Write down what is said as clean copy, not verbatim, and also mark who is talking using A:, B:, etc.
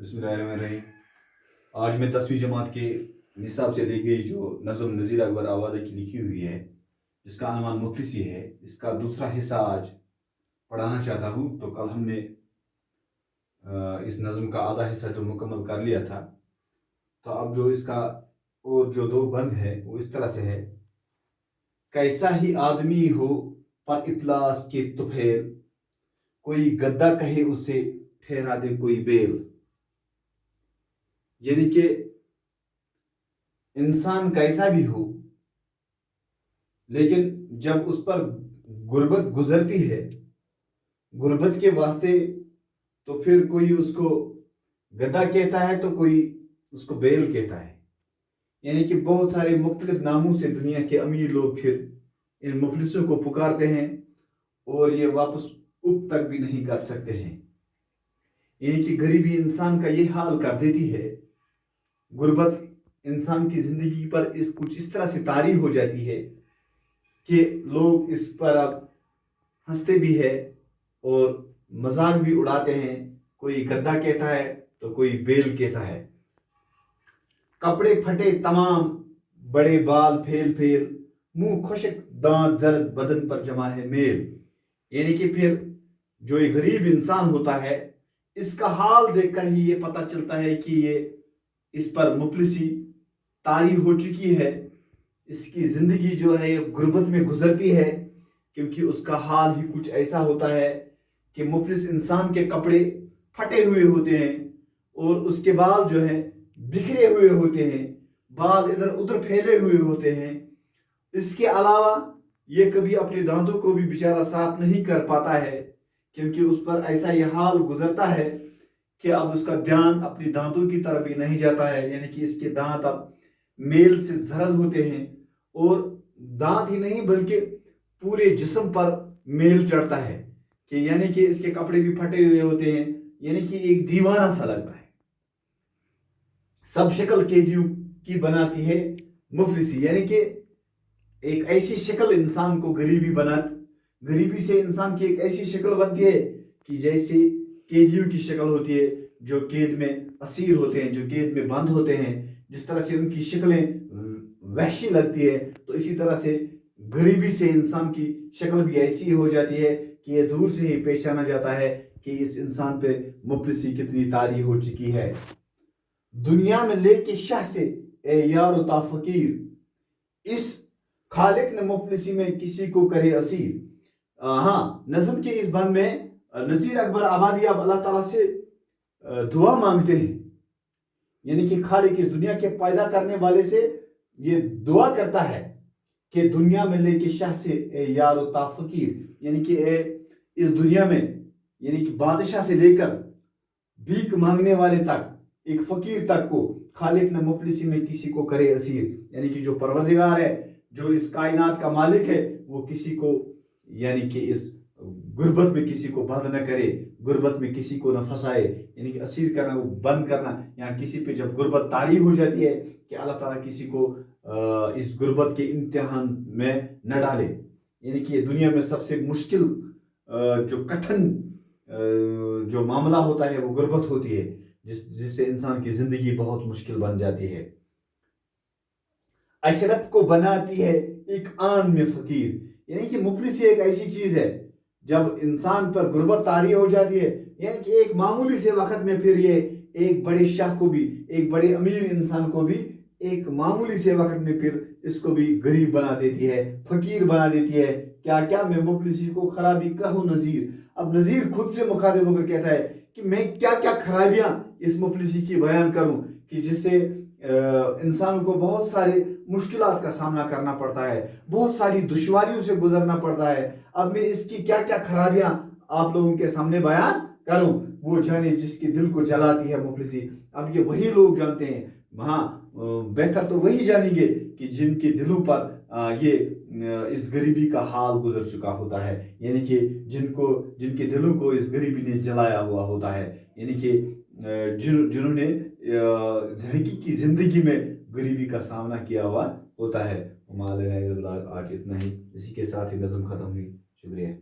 A: بسم اللہ الرحمن الرحیم۔ آج میں 10ویں جماعت کے نصاب سے لی گئی جو نظم نذیر اکبر آبادی کی لکھی ہوئی ہے، جس کا عنوان مفلسی ہے، اس کا دوسرا حصہ آج پڑھانا چاہتا ہوں۔ تو کل ہم نے اس نظم کا آدھا حصہ جو مکمل کر لیا تھا، تو اب جو اس کا اور جو 2 بند ہے وہ اس طرح سے ہے: کیسا ہی آدمی ہو پر افلاس کے طفیل، کوئی گدا کہے اسے ٹھہرا دے کوئی بیل۔ یعنی کہ انسان کیسا بھی ہو، لیکن جب اس پر غربت گزرتی ہے، غربت کے واسطے، تو پھر کوئی اس کو گدھا کہتا ہے تو کوئی اس کو بیل کہتا ہے۔ یعنی کہ بہت سارے مختلف ناموں سے دنیا کے امیر لوگ پھر ان مفلسوں کو پکارتے ہیں اور یہ واپس اٹھ تک بھی نہیں کر سکتے ہیں۔ یعنی کہ غریبی انسان کا یہ حال کر دیتی ہے، غربت انسان کی زندگی پر کچھ اس طرح سے طاری ہو جاتی ہے کہ لوگ اس پر اب ہنستے بھی ہیں اور مذاق بھی اڑاتے ہیں۔ کوئی گدھا کہتا ہے تو کوئی بیل کہتا ہے۔ کپڑے پھٹے تمام، بڑے بال پھیل پھیل، منہ خشک دانت درد بدن پر جمع ہے میل۔ یعنی کہ پھر جو ایک غریب انسان ہوتا ہے، اس کا حال دیکھ کر ہی یہ پتہ چلتا ہے کہ یہ اس پر مفلسی طاری ہو چکی ہے، اس کی زندگی جو ہے غربت میں گزرتی ہے، کیونکہ اس کا حال ہی کچھ ایسا ہوتا ہے کہ مفلس انسان کے کپڑے پھٹے ہوئے ہوتے ہیں اور اس کے بال جو ہیں بکھرے ہوئے ہوتے ہیں، بال ادھر ادھر پھیلے ہوئے ہوتے ہیں۔ اس کے علاوہ یہ کبھی اپنے دانتوں کو بھی بیچارہ صاف نہیں کر پاتا ہے، کیونکہ اس پر ایسا یہ حال گزرتا ہے کہ اب اس کا دھیان اپنی دانتوں کی طرف بھی نہیں جاتا ہے۔ یعنی کہ اس کے دانت اب میل سے زرد ہوتے ہیں، اور دانت ہی نہیں بلکہ پورے جسم پر میل چڑھتا ہے، کہ یعنی کہ اس کے کپڑے بھی پھٹے ہوئے ہوتے ہیں، یعنی کہ ایک دیوانہ سا لگتا ہے۔ سب شکل قیدیوں کی بناتی ہے مفلسی، یعنی کہ ایک ایسی شکل انسان کو غریبی سے انسان کی ایک ایسی شکل بنتی ہے کہ جیسے قیدیوں کی شکل ہوتی ہے، جو قید میں اسیر ہوتے ہیں، جو قید میں بند ہوتے ہیں، جس طرح سے ان کی شکلیں وحشی لگتی ہے، تو اسی طرح سے غریبی سے انسان کی شکل بھی ایسی ہو جاتی ہے کہ یہ دور سے ہی پہچانا جاتا ہے کہ اس انسان پہ مفلسی کتنی طاری ہو چکی ہے۔ دنیا میں لے کے شاہ سے اے یار تا فقیر، اس خالق نے مفلسی میں کسی کو کرے اسیر۔ ہاں، نظم کے اس بند میں نذیر اکبر آبادی اب اللہ تعالیٰ سے دعا مانگتے ہیں، یعنی کہ خالق اس دنیا کے پیدا کرنے والے سے یہ دعا کرتا ہے کہ دنیا میں لے کے شاہ سے اے یار و تا فقیر، یعنی کہ اے اس دنیا میں، یعنی کہ بادشاہ سے لے کر بھیک مانگنے والے تک، ایک فقیر تک کو خالق نے مفلسی میں کسی کو کرے اسیر۔ یعنی کہ جو پروردگار ہے، جو اس کائنات کا مالک ہے، وہ کسی کو یعنی کہ اس غربت میں کسی کو بند نہ کرے، غربت میں کسی کو نہ پھنسائے، یعنی کہ اسیر کرنا، بند کرنا، یا کسی پہ جب غربت طاری ہو جاتی ہے کہ اللہ تعالیٰ کسی کو اس غربت کے امتحان میں نہ ڈالے۔ یعنی کہ دنیا میں سب سے مشکل جو کٹھن جو معاملہ ہوتا ہے وہ غربت ہوتی ہے، جس سے انسان کی زندگی بہت مشکل بن جاتی ہے۔ اشرف کو بناتی ہے ایک آن میں فقیر، یعنی کہ مفلسی ایک ایسی چیز ہے، جب انسان پر غربت طاری ہو جاتی ہے، یعنی کہ ایک معمولی سے وقت میں پھر یہ ایک بڑے شاہ کو بھی، ایک بڑے امیر انسان کو بھی ایک معمولی سے وقت میں پھر اس کو بھی غریب بنا دیتی ہے، فقیر بنا دیتی ہے۔ کیا میں مفلسی کو خرابی کہوں نذیر؟ اب نذیر خود سے مخاطب ہو کر کہتا ہے کہ میں کیا خرابیاں اس مفلسی کی بیان کروں کہ جس سے انسان کو بہت سارے مشکلات کا سامنا کرنا پڑتا ہے، بہت ساری دشواریوں سے گزرنا پڑتا ہے۔ اب میں اس کی کیا خرابیاں آپ لوگوں کے سامنے بیان کروں؟ وہ جانے جس کے دل کو جلاتی ہے مفلسی۔ اب یہ وہی لوگ جانتے ہیں، ہاں بہتر تو وہی جانیں گے کہ جن کے دلوں پر یہ اس غریبی کا حال گزر چکا ہوتا ہے، یعنی کہ جن کے دلوں کو اس غریبی نے جلایا ہوا ہوتا ہے، یعنی کہ جنہوں نے حقیقی زندگی میں غریبی کا سامنا کیا ہوا ہوتا ہے۔ آج اتنا ہی، اسی کے ساتھ ہی نظم ختم ہوئی۔ شکریہ۔